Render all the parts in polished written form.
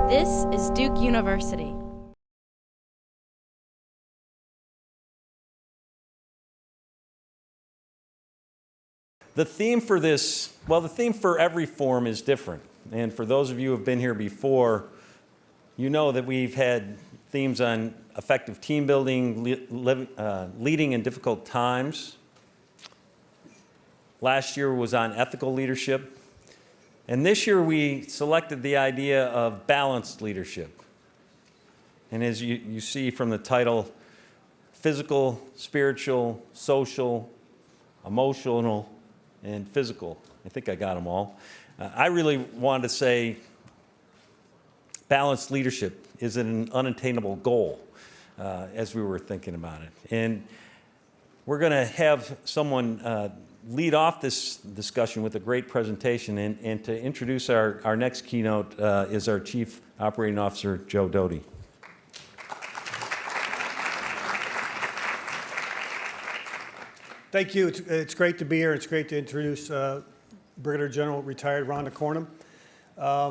This is Duke University. The theme for this, well, the theme for every forum is different. And for those of you who have been here before, you know that we've had themes on effective team building, leading in difficult times. Last year was on ethical leadership. And this year we selected the idea of balanced leadership. And as you see from the title, physical, spiritual, social, emotional, and physical. I think I got them all. I really wanted to say balanced leadership is an unattainable goal as we were thinking about it. And we're going to have someone lead off this discussion with a great presentation. And to introduce our next keynote is our Chief Operating Officer, Joe Doty. Thank you. It's great to be here. It's great to introduce Brigadier General retired Rhonda CORNUM.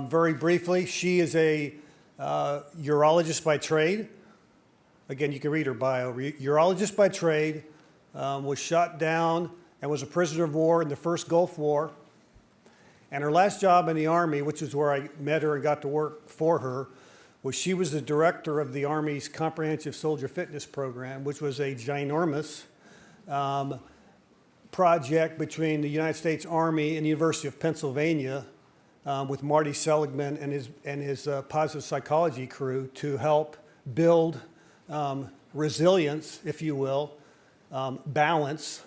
Very briefly, she is a urologist by trade. Again, you can read her bio. Urologist by trade, was shot down and was a prisoner of war in the first Gulf War. And her last job in the Army, which is where I met her and got to work for her, was she was the director of the Army's Comprehensive Soldier Fitness Program, which was a ginormous project between the United States Army and the University of Pennsylvania with Marty Seligman and his positive psychology crew to help build resilience, if you will, balance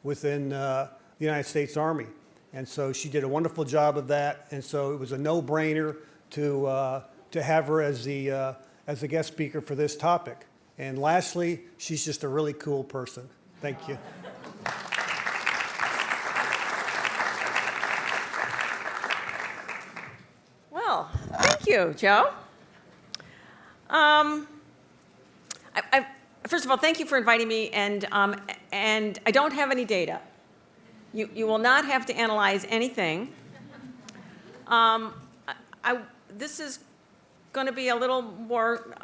within the United States Army. And so she did a wonderful job of that, and so it was a no-brainer to have her as the guest speaker for this topic. And lastly, she's just a really cool person. Thank you. Well, thank you, Joe. First of all, thank you for inviting me, and I don't have any data. You will not have to analyze anything. This is going to be a little more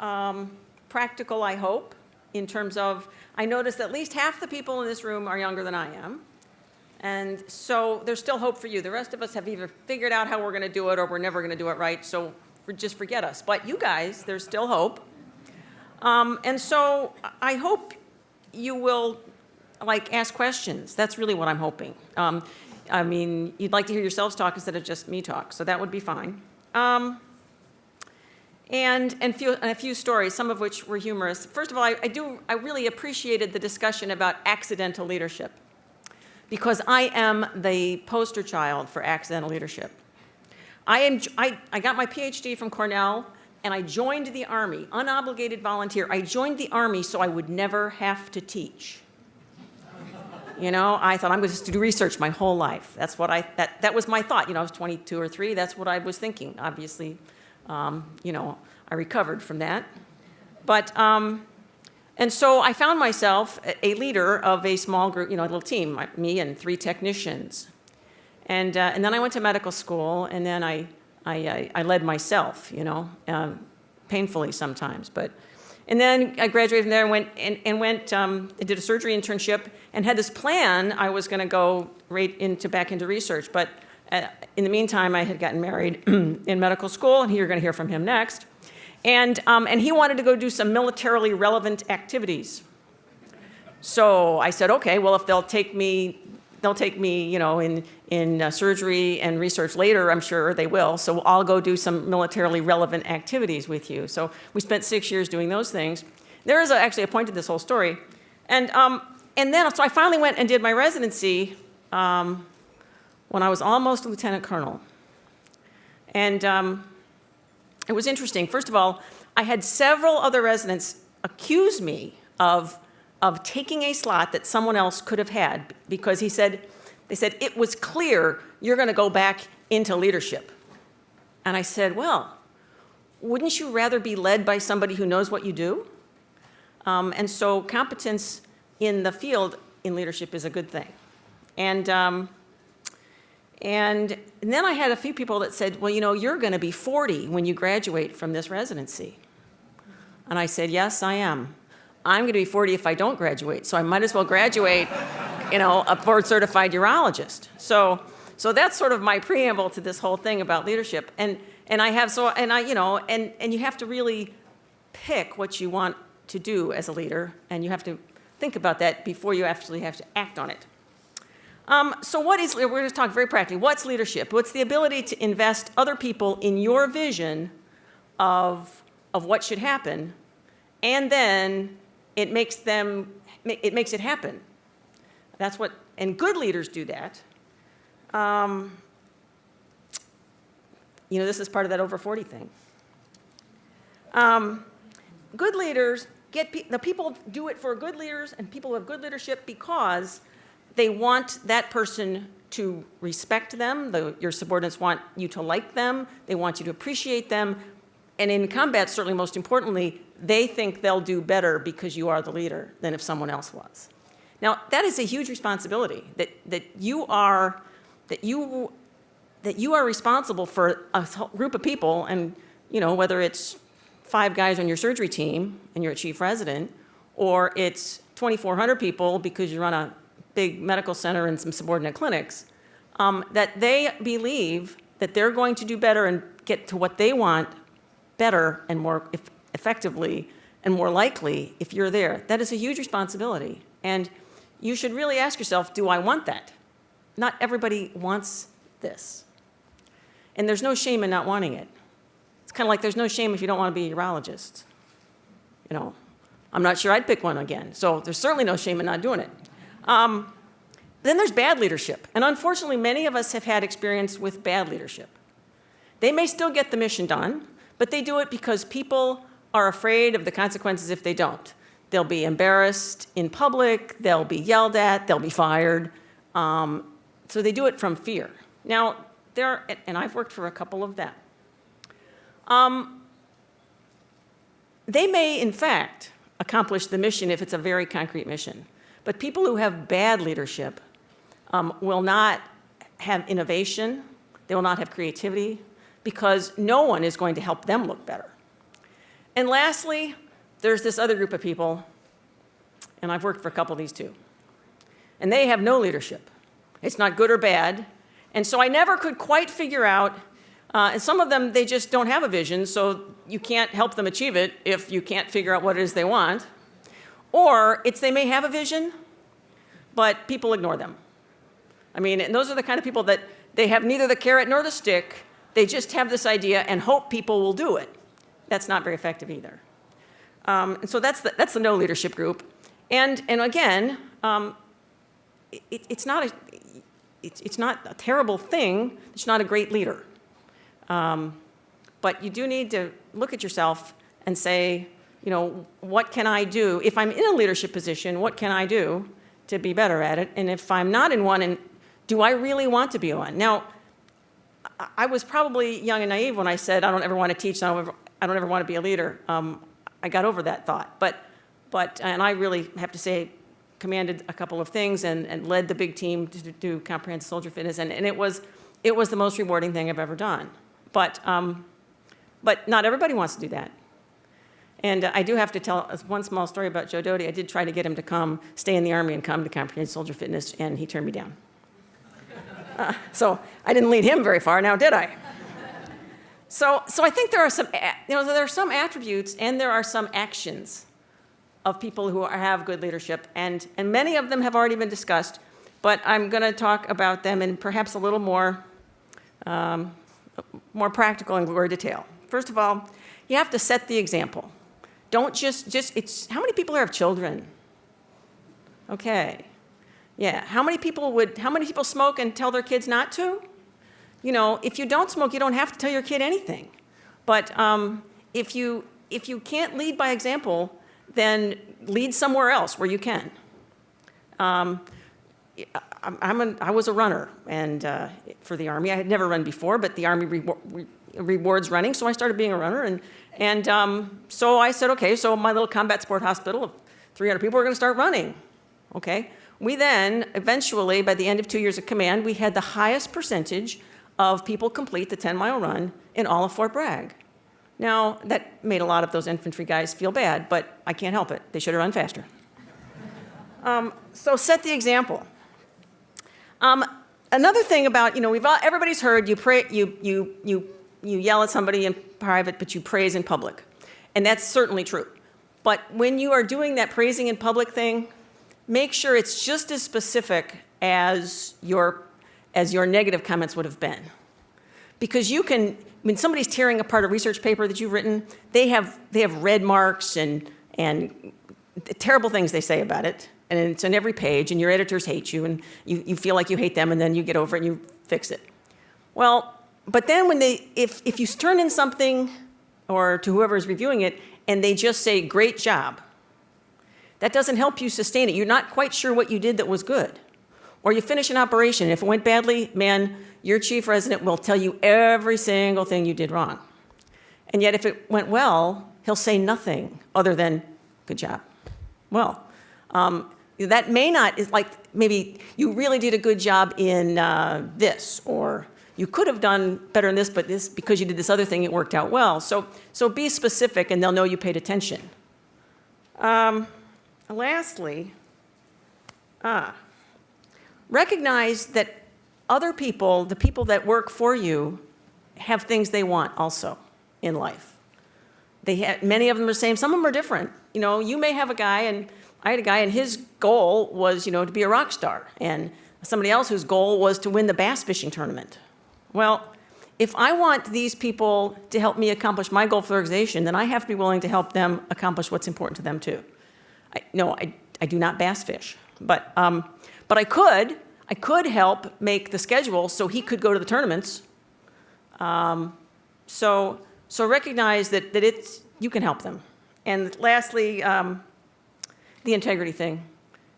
practical, I hope, in terms of, I noticed at least half the people in this room are younger than I am. And so there's still hope for you. The rest of us have either figured out how we're going to do it or we're never going to do it right, so just forget us. But you guys, there's still hope. And so I hope you will, ask questions. That's really what I'm hoping. I mean, you'd like to hear yourselves talk instead of just me talk, so that would be fine. And a few stories, some of which were humorous. First of all, I really appreciated the discussion about accidental leadership, because I am the poster child for accidental leadership. I got my PhD from Cornell, and I joined the Army, unobligated volunteer. I joined the Army so I would never have to teach. You know, I thought I'm going to do research my whole life. That's what that was my thought. You know, I was 22 or 3. That's what I was thinking. Obviously, you know, I recovered from that. But, and so I found myself a leader of a small group, you know, a little team, me and 3 technicians. And then I went to medical school, and then I led myself, you know, painfully sometimes. And then I graduated from there and went did a surgery internship and had this plan. I was going to go back into research, but in the meantime, I had gotten married in medical school, and you're going to hear from him next. And he wanted to go do some militarily relevant activities. So I said, okay, well, if they'll take me, you know, in surgery and research later, I'm sure they will. So I'll go do some militarily relevant activities with you. So we spent 6 years doing those things. There is actually a point to this whole story. And then, so I finally went and did my residency when I was almost a lieutenant colonel. And it was interesting. First of all, I had several other residents accuse me of taking a slot that someone else could have had, because they said, it was clear you're going to go back into leadership. And I said, well, wouldn't you rather be led by somebody who knows what you do? And so competence in the field in leadership is a good thing. And And then I had a few people that said, well, you know, you're going to be 40 when you graduate from this residency. And I said, yes, I am. I'm going to be 40 if I don't graduate, so I might as well graduate, you know, a board-certified urologist. So that's sort of my preamble to this whole thing about leadership. And you have to really pick what you want to do as a leader, and you have to think about that before you actually have to act on it. So we're going to talk very practically. What's leadership? What's the ability to invest other people in your vision of what should happen, and then it makes it happen. That's what, and good leaders do that. You know, this is part of that over 40 thing. Good leaders the people do it for good leaders and people who have good leadership because they want that person to respect them. Your subordinates want you to like them. They want you to appreciate them. And in combat, certainly most importantly, they think they'll do better because you are the leader than if someone else was. Now, that is a huge responsibility, that you are responsible for a group of people, and you know, whether it's 5 guys on your surgery team and you're a chief resident, or it's 2,400 people because you run a big medical center and some subordinate clinics, that they believe that they're going to do better and get to what they want better and more effectively and more likely if you're there. That is a huge responsibility. And you should really ask yourself, do I want that? Not everybody wants this. And there's no shame in not wanting it. It's kind of like there's no shame if you don't want to be a urologist. You know, I'm not sure I'd pick one again. So there's certainly no shame in not doing it. Then there's bad leadership. And unfortunately, many of us have had experience with bad leadership. They may still get the mission done, but they do it because people are afraid of the consequences if they don't. They'll be embarrassed in public, they'll be yelled at, they'll be fired. So they do it from fear. Now, and I've worked for a couple of them. They may, in fact, accomplish the mission if it's a very concrete mission. But people who have bad leadership will not have innovation, they will not have creativity, because no one is going to help them look better. And lastly, there's this other group of people, and I've worked for a couple of these too, and they have no leadership. It's not good or bad. And so I never could quite figure out, and some of them, they just don't have a vision, so you can't help them achieve it if you can't figure out what it is they want. Or it's they may have a vision, but people ignore them. I mean, and those are the kind of people that they have neither the carrot nor the stick. They just have this idea and hope people will do it. That's not very effective either. And so that's the no leadership group. And again, it's not a terrible thing. It's not a great leader. But you do need to look at yourself and say, you know, what can I do? If I'm in a leadership position, what can I do to be better at it? And if I'm not in one, and do I really want to be one? Now, I was probably young and naive when I said, I don't ever want to teach, I don't ever want to be a leader. I got over that thought. And I really have to say, commanded a couple of things and led the big team to do comprehensive soldier fitness, and it was the most rewarding thing I've ever done. But not everybody wants to do that. And I do have to tell one small story about Joe Doty. I did try to get him to stay in the Army and come to comprehensive soldier fitness, and he turned me down. So I didn't lead him very far, now did I? So I think there are some attributes and there are some actions of people who have good leadership, and many of them have already been discussed, but I'm going to talk about them in perhaps a little more practical and more detail. First of all, you have to set the example. Don't it's how many people have children? Okay. Yeah, how many people smoke and tell their kids not to? You know, if you don't smoke, you don't have to tell your kid anything. But if you can't lead by example, then lead somewhere else where you can. I was a runner, and for the Army, I had never run before, but the Army rewards running, so I started being a runner, and so I said, okay, so my little combat sport hospital of 300 people are going to start running. Okay, We then, eventually, by the end of 2 years of command, we had the highest percentage of people complete the 10-mile run in all of Fort Bragg. Now, that made a lot of those infantry guys feel bad, but I can't help it. They should have run faster. So set the example. Another thing about, everybody's heard you pray, you yell at somebody in private, but you praise in public. And that's certainly true. But when you are doing that praising in public thing, make sure it's just as specific as your negative comments would have been. Because you can, when somebody's tearing apart a research paper that you've written, they have red marks and terrible things they say about it. And it's on every page, and your editors hate you, and you feel like you hate them, and then you get over it and you fix it. Well, but then when if you turn in something, or to whoever is reviewing it, and they just say, great job, that doesn't help you sustain it. You're not quite sure what you did that was good. Or you finish an operation, if it went badly, man, your chief resident will tell you every single thing you did wrong. And yet if it went well, he'll say nothing other than, good job. Well, that may not, is like maybe you really did a good job in this, or you could have done better in this, but this, because you did this other thing, it worked out well. So be specific, and they'll know you paid attention. Lastly, recognize that other people, the people that work for you, have things they want also in life. Many of them are the same. Some of them are different. You may have a guy, and I had a guy, and his goal was, to be a rock star, and somebody else whose goal was to win the bass fishing tournament. Well, if I want these people to help me accomplish my goal for the organization, then I have to be willing to help them accomplish what's important to them too. I do not bass fish, but I could help make the schedule so he could go to the tournaments. So recognize that you can help them. And lastly, the integrity thing.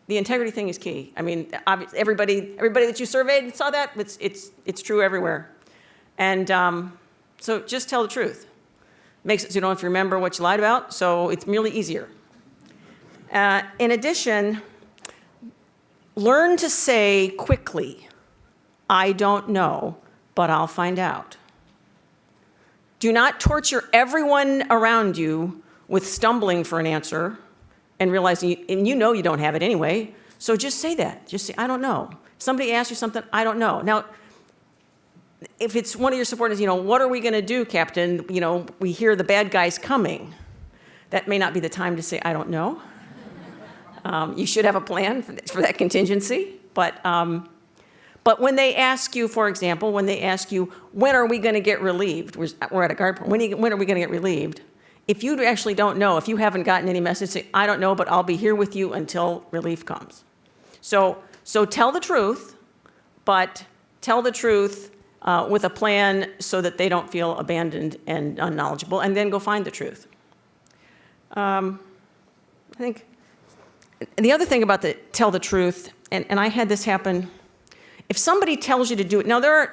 The integrity thing is key. I mean, everybody that you surveyed saw that. It's true everywhere. And so just tell the truth. Makes it so you don't have to remember what you lied about, so it's merely easier. In addition, learn to say quickly, I don't know, but I'll find out. Do not torture everyone around you with stumbling for an answer and realizing, and you know you don't have it anyway, so just say that. Just say, I don't know. If somebody asks you something, I don't know. Now, if it's one of your supporters, what are we going to do, Captain? We hear the bad guys coming. That may not be the time to say, I don't know. You should have a plan for that contingency. But when they ask you, for example, when are we going to get relieved? We're at a guard point. When are we going to get relieved? If you actually don't know, if you haven't gotten any message, say, I don't know, but I'll be here with you until relief comes. So tell the truth, but tell the truth with a plan so that they don't feel abandoned and unknowledgeable, and then go find the truth. I think the other thing about tell the truth, and I had this happen, if somebody tells you to do it, now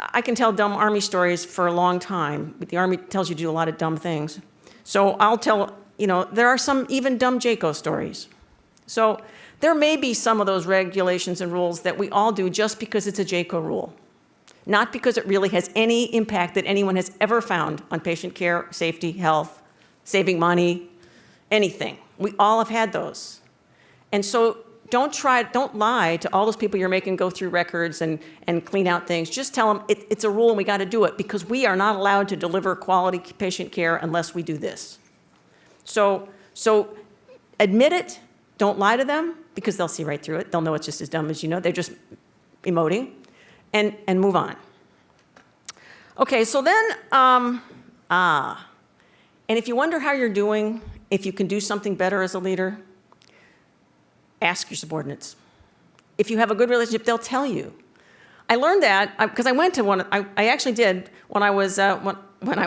I can tell dumb Army stories for a long time, but the Army tells you to do a lot of dumb things. So I'll tell, there are some even dumb JACO stories. So there may be some of those regulations and rules that we all do just because it's a JACO rule, not because it really has any impact that anyone has ever found on patient care, safety, health, saving money, anything. We all have had those. And so don't lie to all those people you're making go through records and clean out things. Just tell them it's a rule and we got to do it because we are not allowed to deliver quality patient care unless we do this. So admit it. Don't lie to them because they'll see right through it. They'll know it's just as dumb as you know. They're just emoting and move on. Okay, so then, and if you wonder how you're doing, if you can do something better as a leader, ask your subordinates. If you have a good relationship, they'll tell you. I learned that because I went to one. I actually did when I was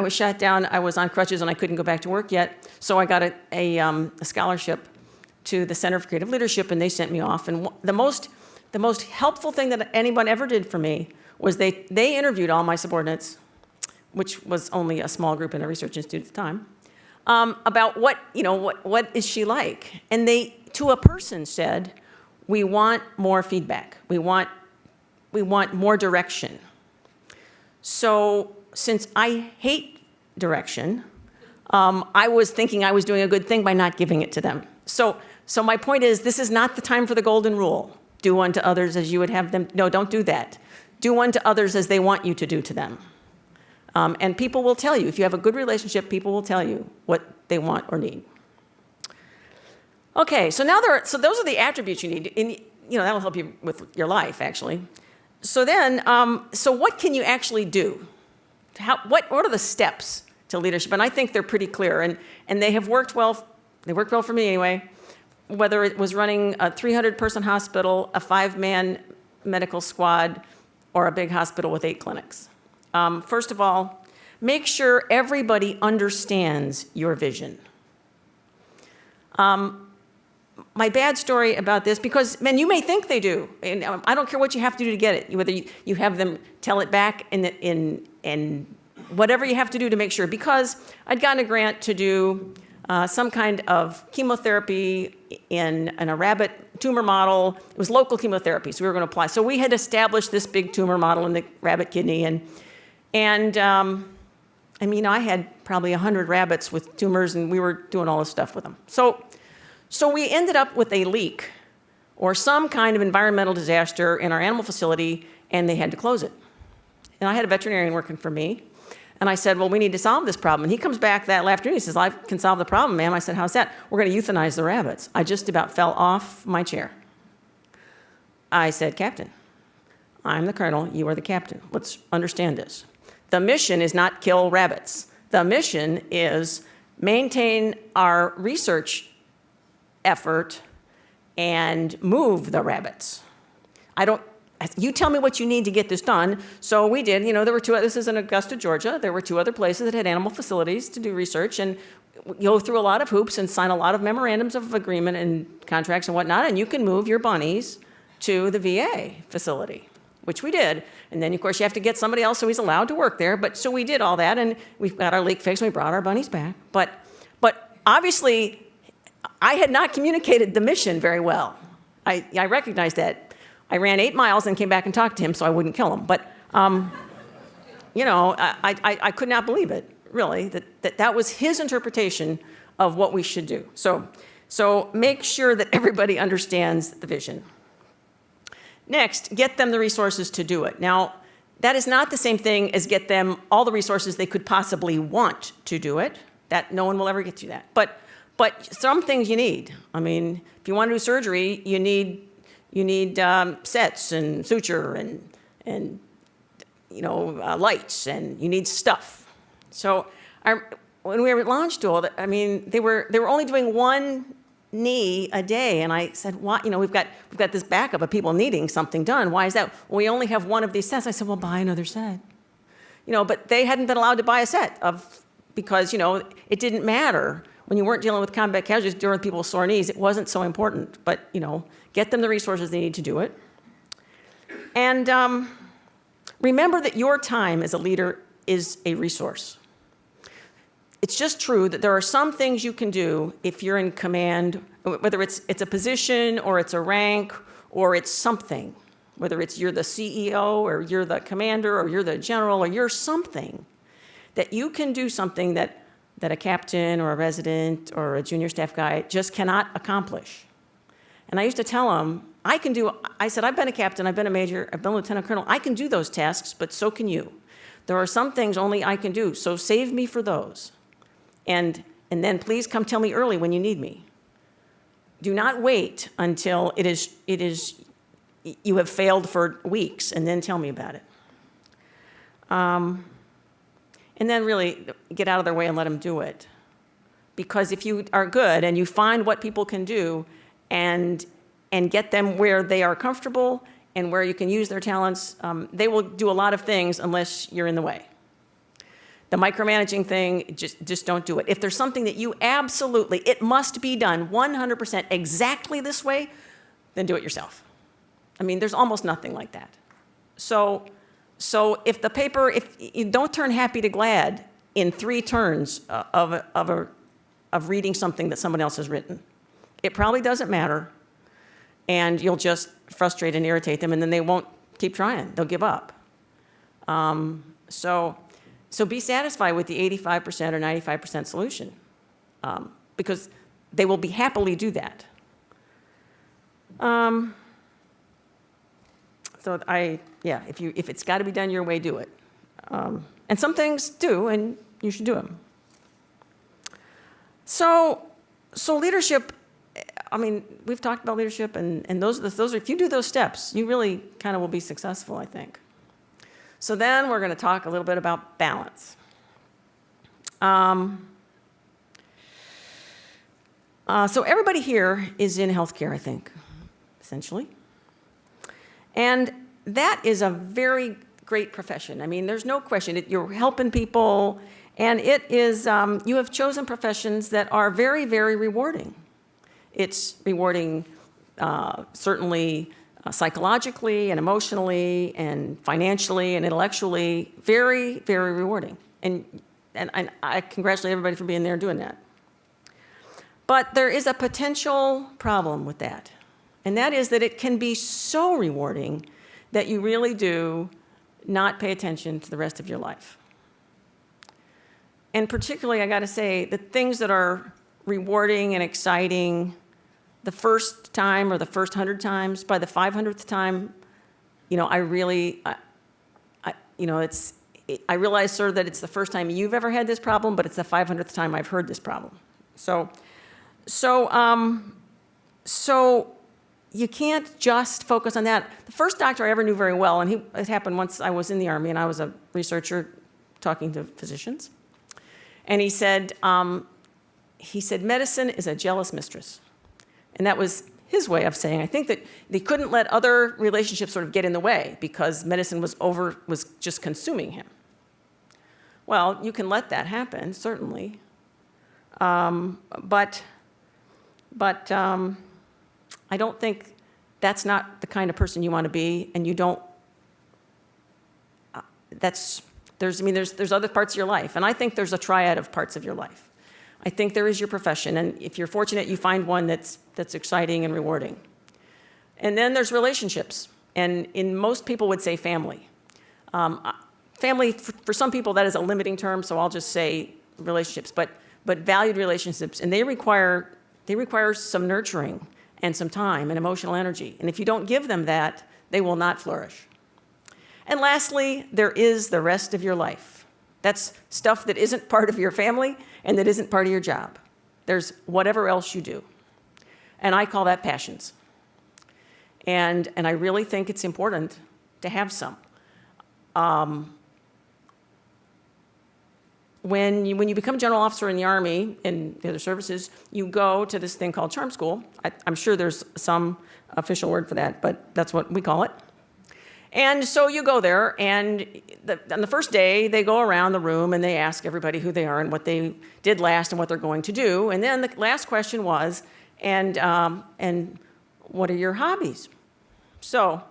shot down. I was on crutches and I couldn't go back to work yet. So I got a scholarship to the Center for Creative Leadership, and they sent me off. And the most helpful thing that anyone ever did for me was they interviewed all my subordinates, which was only a small group in a research institute at the time, about what is she like, and they, to a person, said, We want more feedback. We want more direction. So since I hate direction, I was thinking I was doing a good thing by not giving it to them. So my point is, this is not the time for the golden rule. Do unto others as you would have them. No, don't do that. Do unto others as they want you to do to them. And people will tell you. If you have a good relationship, people will tell you what they want or need. Okay, so those are the attributes you need. And, that'll help you with your life, actually. So then, so what can you actually do? What are the steps to leadership? And I think they're pretty clear, and they have worked well. They worked well for me anyway. Whether it was running a 300-person hospital, a 5-man medical squad, or a big hospital with 8 clinics. First of all, make sure everybody understands your vision. My bad story about this, because, man, you may think they do, and I don't care what you have to do to get it, whether you have them tell it back in whatever you have to do to make sure, because I'd gotten a grant to do some kind of chemotherapy in a rabbit tumor model. It was local chemotherapy, so we were going to apply. So we had established this big tumor model in the rabbit kidney, and I had probably 100 rabbits with tumors, and we were doing all this stuff with them. So we ended up with a leak or some kind of environmental disaster in our animal facility, and they had to close it. And I had a veterinarian working for me, and I said, well, we need to solve this problem. And he comes back that afternoon. He says, I can solve the problem, ma'am. I said, how's that? We're going to euthanize the rabbits. I just about fell off my chair. I said, Captain, I'm the colonel. You are the captain. Let's understand this. The mission is not kill rabbits. The mission is maintain our research effort and move the rabbits. You tell me what you need to get this done. So we did. There were this is in Augusta, Georgia. There were 2 other places that had animal facilities to do research, and you go through a lot of hoops and sign a lot of memorandums of agreement and contracts and whatnot, and you can move your bunnies to the VA facility, which we did. And then, of course, you have to get somebody else so he's allowed to work there. But so we did all that, and we got our leak fixed, and we brought our bunnies back. But obviously, I had not communicated the mission very well. I recognized that. I ran 8 miles and came back and talked to him so I wouldn't kill him. But, I could not believe it, really, that was his interpretation of what we should do. So make sure that everybody understands the vision. Next, get them the resources to do it. Now, that is not the same thing as get them all the resources they could possibly want to do it. That no one will ever get you that. But some things you need. If you want to do surgery, you need sets and suture and lights, and you need stuff. So when we were at launch duel, they were only doing 1 knee a day, and I said, why? We've got this backup of people needing something done. Why is that? Well, we only have 1 of these sets. I said, well, buy another set. But they hadn't been allowed to buy a set because it didn't matter. When you weren't dealing with combat casualties, dealing with people with sore knees, it wasn't so important. But, get them the resources they need to do it. And remember that your time as a leader is a resource. It's just true that there are some things you can do if you're in command, whether it's a position or it's a rank or it's something, whether it's you're the CEO or you're the commander or you're the general or you're something, that you can do something that a captain or a resident or a junior staff guy just cannot accomplish. And I used to tell them, I said, I've been a captain, I've been a major, I've been a lieutenant colonel, I can do those tasks, but so can you. There are some things only I can do, so save me for those. And then please come tell me early when you need me. Do not wait until you have failed for weeks and then tell me about it. And then really get out of their way and let them do it. Because if you are good and you find what people can do and get them where they are comfortable and where you can use their talents, they will do a lot of things unless you're in the way. The micromanaging thing, just don't do it. If there's something that you absolutely, it must be done 100% exactly this way, then do it yourself. There's almost nothing like that. So if you don't turn happy to glad in 3 turns of reading something that someone else has written, it probably doesn't matter. and you'll just frustrate and irritate them, and then they won't keep trying. They'll give up. So be satisfied with the 85% or 95% solution, because they will be happily do that. If it's got to be done your way, do it. And some things do, and you should do them. So leadership, I mean, we've talked about leadership, and those are, if you do those steps, you really kind of will be successful, I think. So then we're going to talk a little bit about balance. So everybody here is in healthcare, I think, essentially. And that is a very great profession. I mean, there's no question. You're helping people, and it is, you have chosen professions that are very, very rewarding. It's rewarding, certainly, psychologically and emotionally and financially and intellectually, very, very rewarding. And I congratulate everybody for being there and doing that. But there is a potential problem with that. And that is that it can be so rewarding that you really do not pay attention to the rest of your life. And particularly, I got to say, the things that are rewarding and exciting the first time or the first 100 times, by the 500th time, I realize, sir, that it's the first time you've ever had this problem, but it's the 500th time I've heard this problem. So you can't just focus on that. The first doctor I ever knew very well, and it happened once I was in the Army and I was a researcher talking to physicians, and he said, medicine is a jealous mistress. And that was his way of saying, I think that they couldn't let other relationships sort of get in the way because medicine was just consuming him. Well, you can let that happen, certainly. But I don't think that's not the kind of person you want to be, and you don't. There's other parts of your life, and I think there's a triad of parts of your life. I think there is your profession, and if you're fortunate, you find one that's exciting and rewarding. And then there's relationships, and most people would say family. Family, for some people, that is a limiting term, so I'll just say relationships, but valued relationships, and they require some nurturing and some time and emotional energy. And if you don't give them that, they will not flourish. And lastly, there is the rest of your life. That's stuff that isn't part of your family and that isn't part of your job. There's whatever else you do. And I call that passions. And I really think it's important to have some. When you become a general officer in the Army and the other services, you go to this thing called charm school. I'm sure there's some official word for that, but that's what we call it. And so you go there, and on the first day, they go around the room and they ask everybody who they are and what they did last and what they're going to do. And then the last question was, and what are your hobbies? So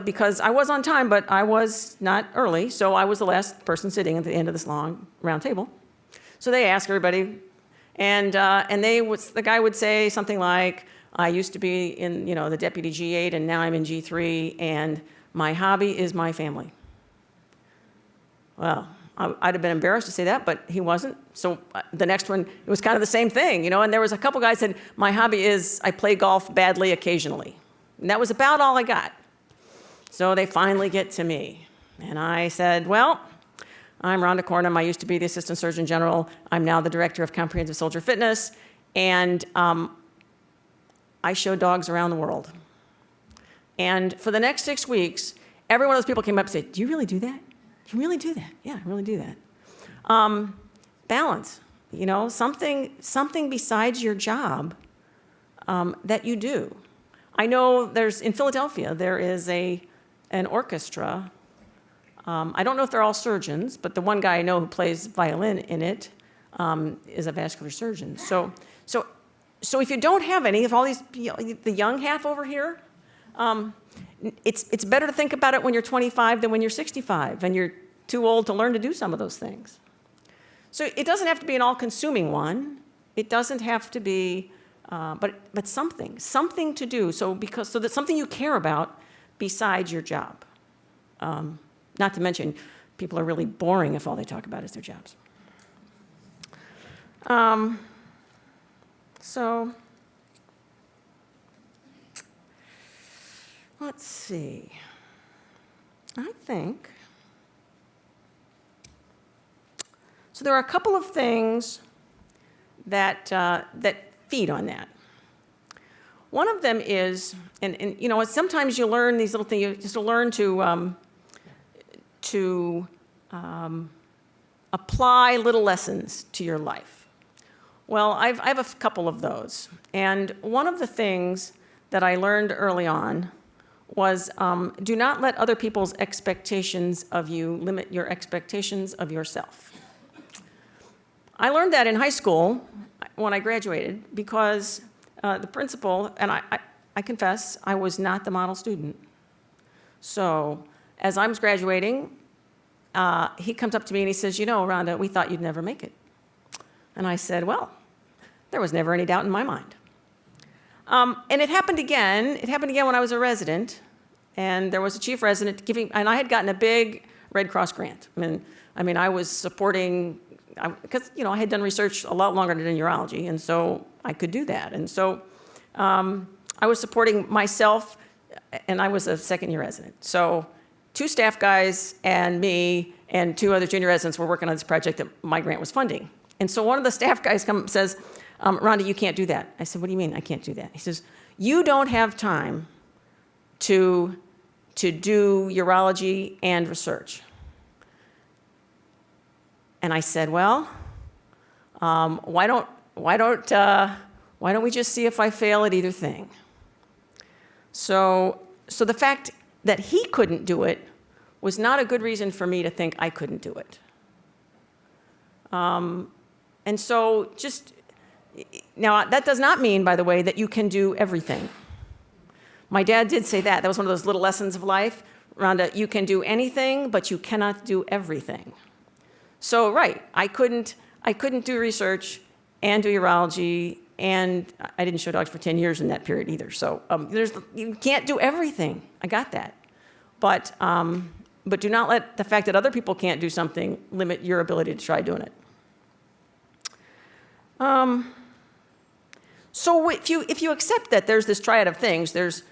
because I was on time, but I was not early, so I was the last person sitting at the end of this long round table. So they ask everybody, and the guy would say something like, I used to be in the deputy G8, and now I'm in G3, and my hobby is my family. Well, I'd have been embarrassed to say that, but he wasn't. So the next one, it was kind of the same thing, and there was a couple guys said, my hobby is I play golf badly occasionally. And that was about all I got. So they finally get to me. And I said, well, I'm Rhonda CORNUM. I used to be the Assistant Surgeon General. I'm now the Director of Comprehensive Soldier Fitness. And I show dogs around the world. And for the next 6 weeks, every one of those people came up and said, do you really do that? Do you really do that? Yeah, I really do that. Balance, something besides your job that you do. I know in Philadelphia, there is an orchestra. I don't know if they're all surgeons, but the one guy I know who plays violin in it is a vascular surgeon. So if you don't have any, if all these, the young half over here, it's better to think about it when you're 25 than when you're 65, and you're too old to learn to do some of those things. So it doesn't have to be an all-consuming one. It doesn't have to be but something to do. So that's something you care about besides your job. Not to mention, people are really boring if all they talk about is their jobs. So let's see. I think so. There are a couple of things that feed on that. One of them is, and you know, sometimes you learn these little things. You just learn to apply little lessons to your life. Well, I have a couple of those, and one of the things that I learned early on was do not let other people's expectations of you limit your expectations of yourself. I learned that in high school when I graduated because the principal, and I confess, I was not the model student. So as I was graduating, he comes up to me and he says, you know, Rhonda, we thought you'd never make it. And I said, well, there was never any doubt in my mind. And it happened again. It happened again when I was a resident, and there was a chief resident giving, and I had gotten a big Red Cross grant. I mean, I was supporting, because you know I had done research a lot longer than urology, and so I could do that. And so I was supporting myself, and I was a second-year resident. So 2 staff guys and me and 2 other junior residents were working on this project that my grant was funding. And so one of the staff guys comes and says, Rhonda, you can't do that. I said, what do you mean I can't do that? He says, you don't have time to do urology and research. And I said, well, why don't we just see if I fail at either thing? So the fact that he couldn't do it was not a good reason for me to think I couldn't do it. And so now that does not mean, by the way, that you can do everything. My dad did say that. That was one of those little lessons of life. Rhonda, you can do anything, but you cannot do everything. So, right, I couldn't do research and do urology, and I didn't show dogs for 10 years in that period either. So you can't do everything. I got that. But do not let the fact that other people can't do something limit your ability to try doing it. So if you accept that there's this triad of things, there's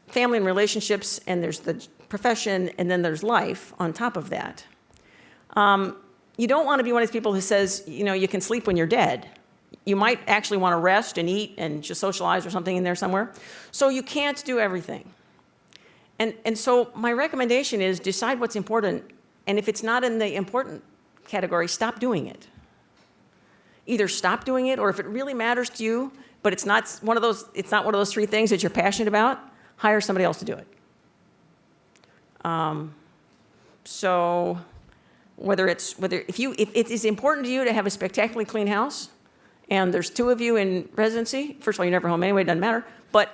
family and relationships, and there's the profession, and then there's life on top of that. You don't want to be one of these people who says, you know, you can sleep when you're dead. You might actually want to rest and eat and just socialize or something in there somewhere. So you can't do everything. And so my recommendation is decide what's important, and if it's not in the important category, stop doing it. Either stop doing it, or if it really matters to you, but it's not one of those 3 things that you're passionate about, hire somebody else to do it. So if it is important to you to have a spectacularly clean house, and there's 2 of you in residency, first of all, you're never home anyway, it doesn't matter. But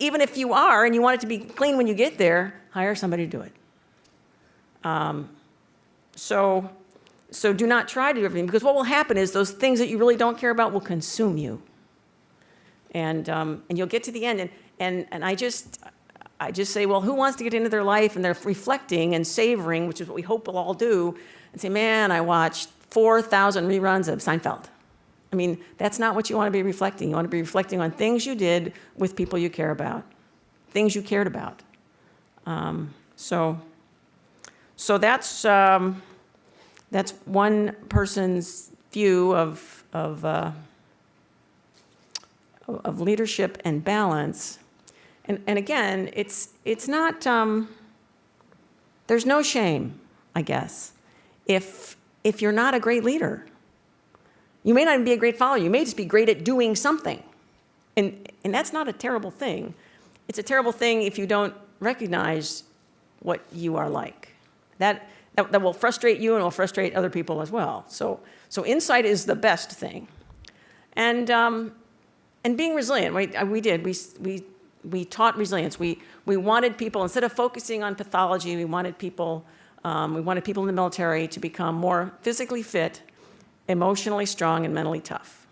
even if you are and you want it to be clean when you get there, hire somebody to do it. So do not try to do everything, because what will happen is those things that you really don't care about will consume you. And you'll get to the end, and I just say, well, who wants to get into their life and they're reflecting and savoring, which is what we hope we'll all do, and say, man, I watched 4,000 reruns of Seinfeld. I mean, that's not what you want to be reflecting. You want to be reflecting on things you did with people you care about, things you cared about. So that's one person's view of leadership and balance. And again, it's not, there's no shame, I guess, if you're not a great leader. You may not even be a great follower. You may just be great at doing something. And that's not a terrible thing. It's a terrible thing if you don't recognize what you are like. That will frustrate you and will frustrate other people as well. So insight is the best thing. And being resilient, we taught resilience. We wanted people, instead of focusing on pathology, we wanted people in the military to become more physically fit, emotionally strong, and mentally tough.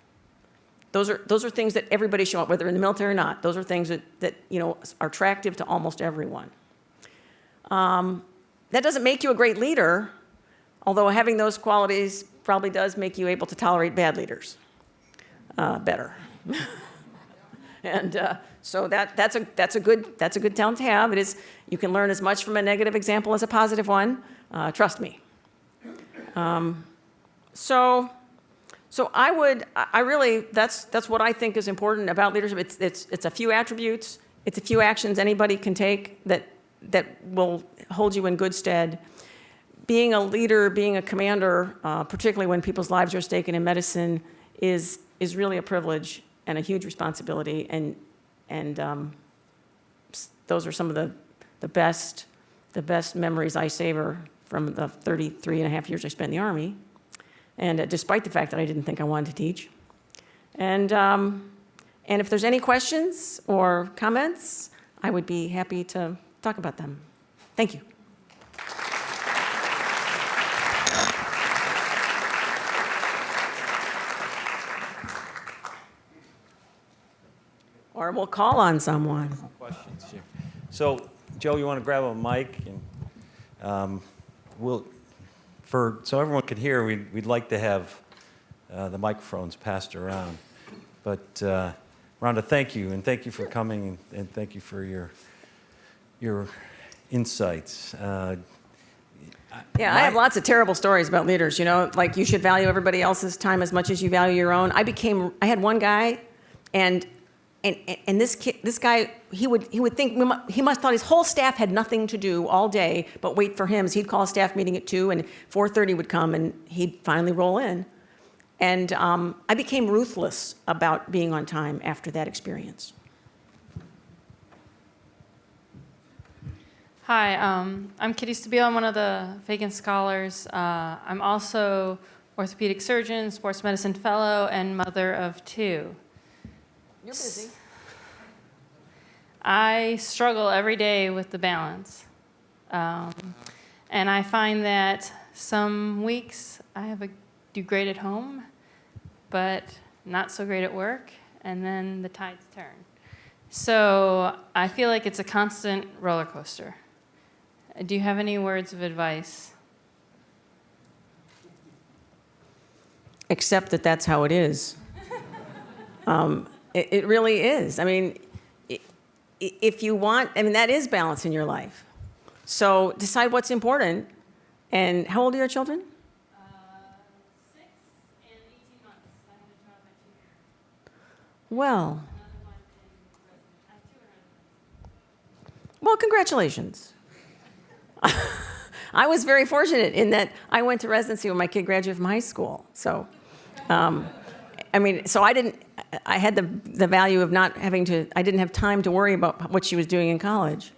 Those are things that everybody should want, whether in the military or not. Those are things that are attractive to almost everyone. That doesn't make you a great leader, although having those qualities probably does make you able to tolerate bad leaders better. And so that's a good talent to have. It is. You can learn as much from a negative example as a positive one. Trust me. So I really, that's what I think is important about leadership. It's a few attributes, it's a few actions anybody can take that will hold you in good stead. Being a leader, being a commander, particularly when people's lives are at stake in medicine, is really a privilege and a huge responsibility. And those are some of the best memories I savor from the 33 and a half years I spent in the Army. And despite the fact that I didn't think I wanted to teach. And if there's any questions or comments, I would be happy to talk about them. Thank you. Or we'll call on someone. Questions here. So, Joe, you want to grab a mic? And so everyone can hear, we'd like to have the microphones passed around. But Rhonda, thank you, and thank you for coming, and thank you for your insights. I have lots of terrible stories about leaders. Like you should value everybody else's time as much as you value your own. I had one guy, and this guy, he would think he must thought his whole staff had nothing to do all day but wait for him. So he'd call a staff meeting at 2, and 4:30 would come, and he'd finally roll in. And I became ruthless about being on time after that experience. Hi, I'm Kitty Stabile. I'm one of the Fagan Scholars. I'm also orthopedic surgeon, sports medicine fellow, and mother of 2. You're busy. I struggle every day with the balance. And I find that some weeks I do great at home, but not so great at work, and then the tides turn. So I feel like it's a constant roller coaster. Do you have any words of advice? Except that that's how it is. It really is. I mean, if you want, that is balance in your life. So decide what's important. And how old are your children? 6 and 18 months. I had a child by 2 years. Well. Another one I have 2 in residence. Well, congratulations. I was very fortunate in that I went to residency when my kid graduated from high school. So, I had the value of not having to, I didn't have time to worry about what she was doing in college.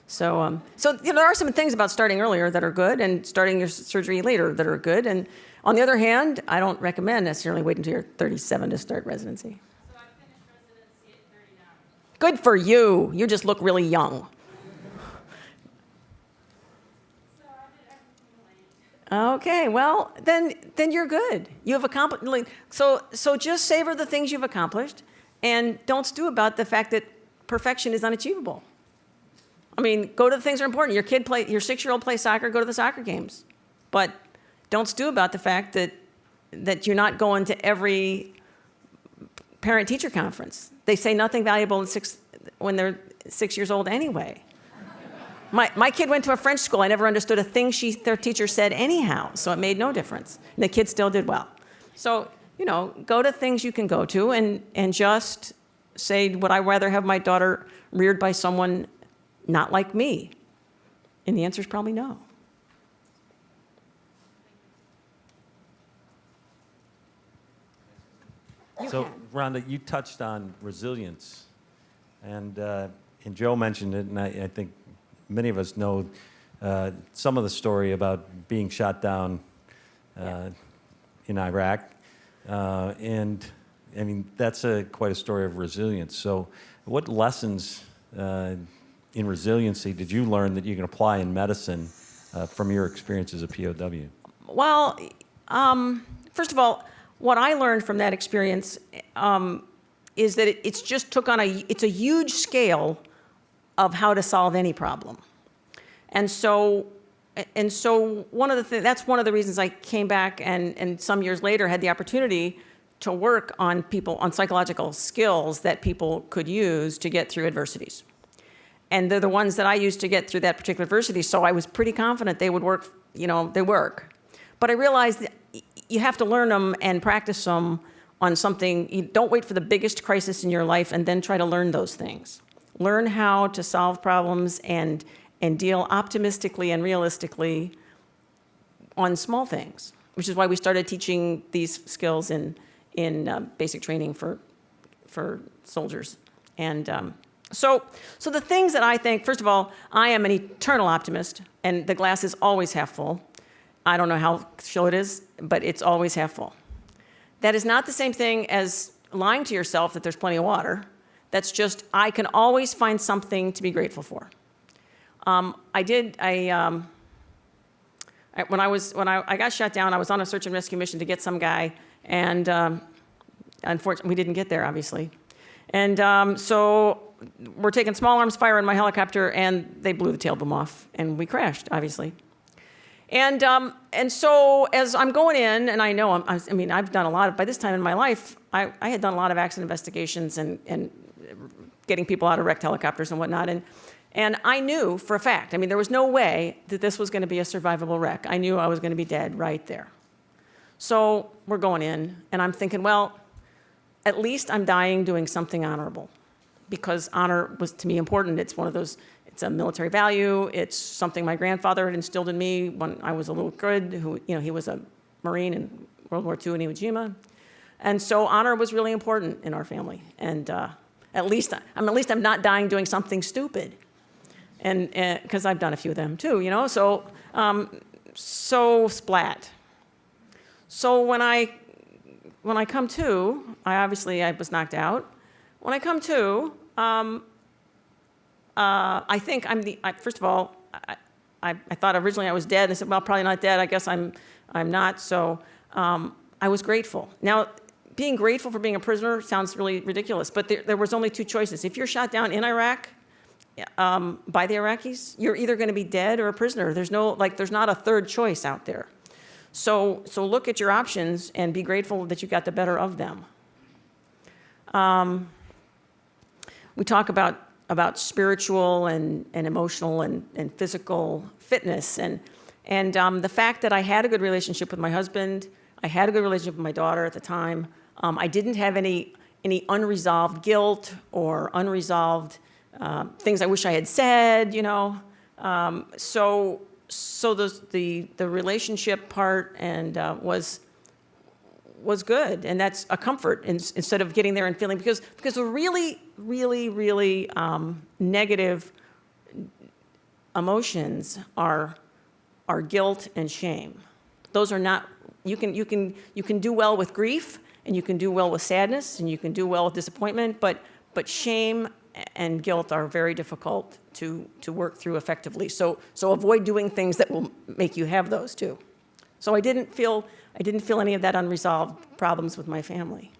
So there are some things about starting earlier that are good and starting your surgery later that are good. And on the other hand, I don't recommend necessarily waiting until you're 37 to start residency. So I finished residency at 39. Good for you. You just look really young. So I did everything late. Okay, well, then you're good. You have accomplished, so just savor the things you've accomplished and don't stew about the fact that perfection is unachievable. Go to the things that are important. Your 6-year-old plays soccer, go to the soccer games. But don't stew about the fact that you're not going to every parent-teacher conference. They say nothing valuable when they're 6 years old anyway. My kid went to a French school. I never understood a thing their teacher said anyhow, so it made no difference. And the kid still did well. So, go to things you can go to and just say, would I rather have my daughter reared by someone not like me? And the answer is probably no. So, Rhonda, you touched on resilience, and Joe mentioned it, and I think many of us know some of the story about being shot down in Iraq, and that's quite a story of resilience. So, what lessons in resiliency did you learn that you can apply in medicine from your experience as a POW? Well, first of all, what I learned from that experience is that it's just took on it's a huge scale of how to solve any problem. And so that's one of the reasons I came back and some years later had the opportunity to work on psychological skills that people could use to get through adversities. And they're the ones that I used to get through that particular adversity, so I was pretty confident they would work, they work. But I realized that you have to learn them and practice them on something. You don't wait for the biggest crisis in your life and then try to learn those things. Learn how to solve problems and deal optimistically and realistically on small things, which is why we started teaching these skills in basic training for soldiers. And so the things that I think, first of all, I am an eternal optimist, and the glass is always half full. I don't know how full it is, but it's always half full. That is not the same thing as lying to yourself that there's plenty of water. That's just, I can always find something to be grateful for. When I got shot down, I was on a search and rescue mission to get some guy, and unfortunately, we didn't get there, obviously. And so we're taking small arms fire in my helicopter, and they blew the tail boom off, and we crashed, obviously. And so as I'm going in, and I know, I've done a lot of, by this time in my life, I had done a lot of accident investigations and getting people out of wrecked helicopters and whatnot. And I knew for a fact, there was no way that this was going to be a survivable wreck. I knew I was going to be dead right there. So we're going in, and I'm thinking, well, at least I'm dying doing something honorable, because honor was, to me, important. It's one of those, it's a military value. It's something my grandfather had instilled in me when I was a little kid, he was a Marine in World War II in Iwo Jima. And so honor was really important in our family. And at least I'm not dying doing something stupid. And because I've done a few of them too, so splat. So when I come to, I was knocked out. When I come to, I think first of all, I thought originally I was dead. I said, well, probably not dead. I guess I'm not. So I was grateful. Now, being grateful for being a prisoner sounds really ridiculous, but there was only two choices. If you're shot down in Iraq by the Iraqis, you're either going to be dead or a prisoner. There's not a third choice out there. So look at your options and be grateful that you got the better of them. We talk about spiritual and emotional and physical fitness, and the fact that I had a good relationship with my husband, I had a good relationship with my daughter at the time. I didn't have any unresolved guilt or unresolved things I wish I had said, So the relationship part and was good, and that's a comfort instead of getting there and feeling, because the really, really, really negative emotions are guilt and shame. Those are not, you can do well with grief, and you can do well with sadness, and you can do well with disappointment, but shame and guilt are very difficult to work through effectively. So avoid doing things that will make you have those too. So I didn't feel any of that unresolved problems with my family.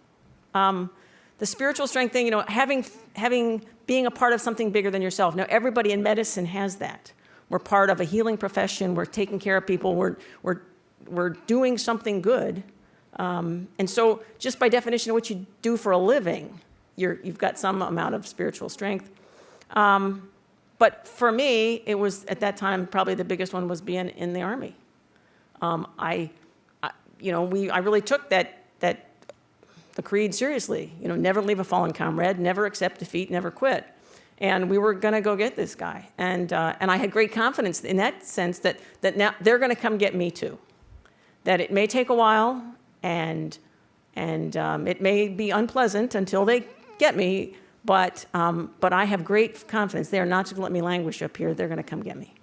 The spiritual strength thing, being a part of something bigger than yourself. Now, everybody in medicine has that. We're part of a healing profession. We're taking care of people. We're doing something good. And so just by definition of what you do for a living, you've got some amount of spiritual strength. But for me, it was, at that time, probably the biggest one was being in the Army. I really took the creed seriously. Never leave a fallen comrade, never accept defeat, never quit. And we were going to go get this guy. And I had great confidence in that sense that now they're going to come get me too. That it may take a while, and it may be unpleasant until they get me, but I have great confidence. They are not going to let me languish up here. They're going to come get me.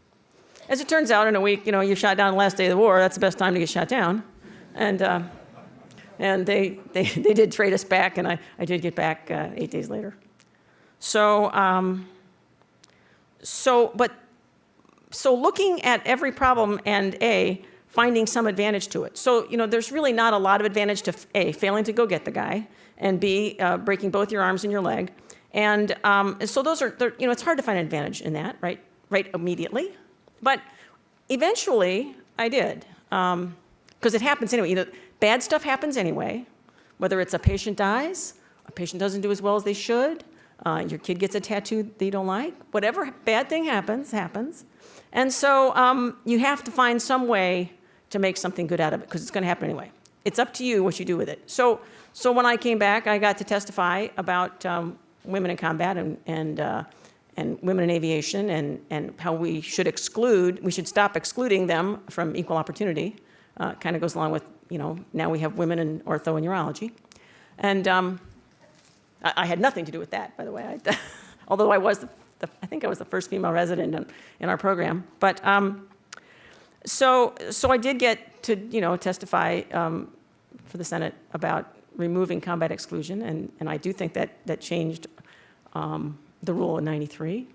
As it turns out, in a week, you're shot down the last day of the war. That's the best time to get shot down. And they did trade us back, and I did get back 8 days later. So looking at every problem and finding some advantage to it. So, there's really not a lot of advantage to A, failing to go get the guy, and B, breaking both your arms and your leg. And so those are, it's hard to find an advantage in that, right immediately. But eventually, I did. Because it happens anyway. Bad stuff happens anyway, whether it's a patient dies, a patient doesn't do as well as they should, your kid gets a tattoo they don't like, whatever bad thing happens. And so you have to find some way to make something good out of it, because it's going to happen anyway. It's up to you what you do with it. So when I came back, I got to testify about women in combat and women in aviation, and how we should stop excluding them from equal opportunity. Kind of goes along with, now we have women in ortho and urology. And I had nothing to do with that, by the way, although I was I think I was the first female resident in our program. But so I did get to testify for the Senate about removing combat exclusion, and I do think that changed the rule in '93.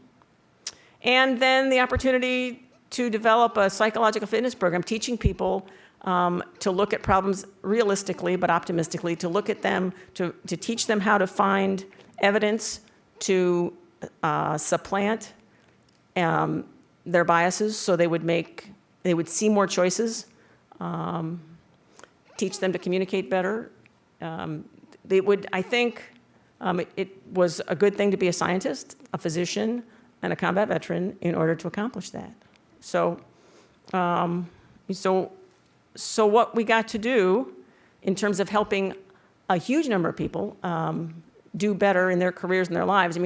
And then the opportunity to develop a psychological fitness program, teaching people to look at problems realistically but optimistically, to look at them, to teach them how to find evidence to supplant their biases, so they would see more choices, teach them to communicate better. I think it was a good thing to be a scientist, a physician, and a combat veteran in order to accomplish that. So what we got to do in terms of helping a huge number of people do better in their careers and their lives,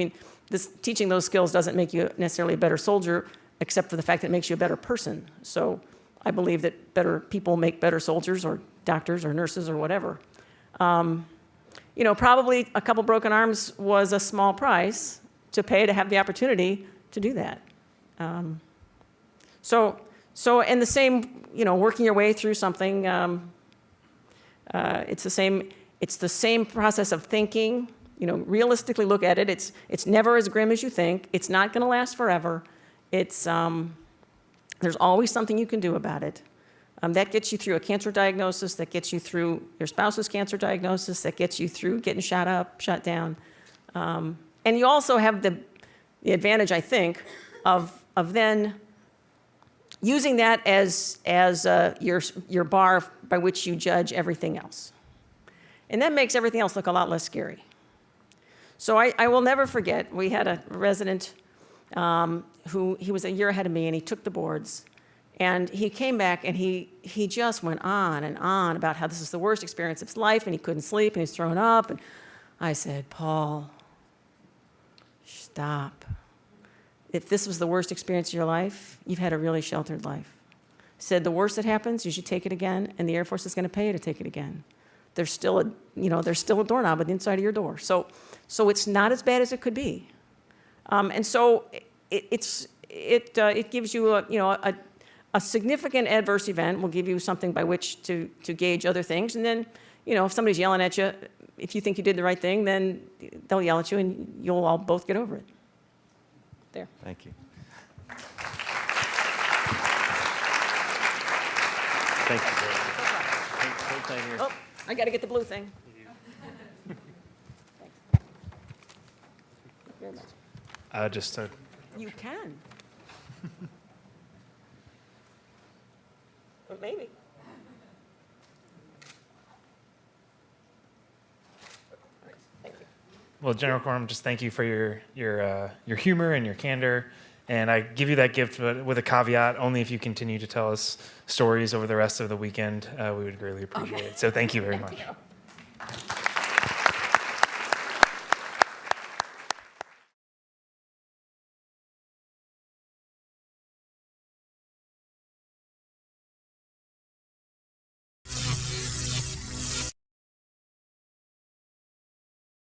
teaching those skills doesn't make you necessarily a better soldier, except for the fact that it makes you a better person. So I believe that better people make better soldiers or doctors or nurses or whatever. Probably a couple broken arms was a small price to pay to have the opportunity to do that. So in the same, working your way through something, it's the same process of thinking. Realistically look at it. It's never as grim as you think. It's not going to last forever. There's always something you can do about it. That gets you through a cancer diagnosis. That gets you through your spouse's cancer diagnosis. That gets you through getting shot up, shot down. And you also have the advantage, I think, of then using that as your bar by which you judge everything else. And that makes everything else look a lot less scary. So I will never forget, we had a resident he was a year ahead of me, and he took the boards. And he came back, and he just went on and on about how this is the worst experience of his life, and he couldn't sleep, and he was throwing up. And I said, Paul, stop. If this was the worst experience of your life, you've had a really sheltered life. I said, the worst that happens, you should take it again, and the Air Force is going to pay you to take it again. There's still a doorknob on the inside of your door. So it's not as bad as it could be. And so it gives you a significant adverse event will give you something by which to gauge other things. And then, if somebody's yelling at you, if you think you did the right thing, then they'll yell at you, and you'll all both get over it. There. Thank you. Thank you. Oh, I got to get the blue thing. Thanks. Very much. Just to... You can. Maybe. Thank you. Well, General Cornum, just thank you for your humor and your candor. And I give you that gift with a caveat, only if you continue to tell us stories over the rest of the weekend, we would greatly appreciate it. So thank you very much.